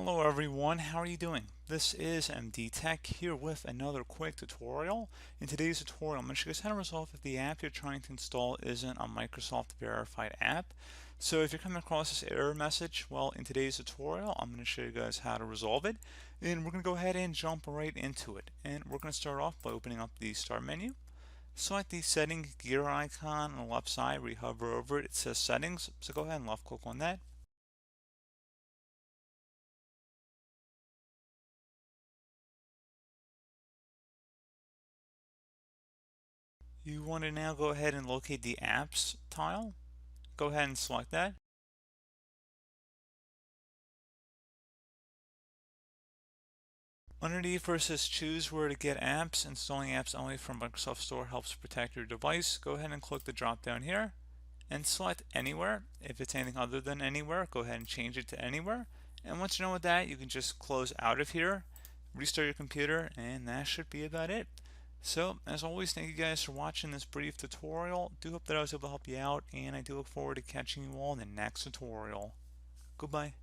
Hello everyone, how are you doing? This is MD Tech here with another quick tutorial. In today's tutorial, I'm going to show you guys how to resolve if the app you're trying to install isn't a Microsoft verified app. So if you're coming across this error message, well, in today's tutorial, I'm going to show you guys how to resolve it. And we're going to go ahead and jump right into it. And we're going to start off by opening up the Start menu. Select the setting gear icon on the left side where you hover over it. It says Settings, so go ahead and left click on that. You want to now go ahead and locate the Apps tile. Go ahead and select that. Underneath where it says choose where to get apps, installing apps only from Microsoft Store helps protect your device. Go ahead and click the drop down here and select anywhere. If it's anything other than anywhere, go ahead and change it to anywhere. And once you're done with that, you can just close out of here, restart your computer, and that should be about it. So, as always, thank you guys for watching this brief tutorial. Do hope that I was able to help you out, and I do look forward to catching you all in the next tutorial. Goodbye.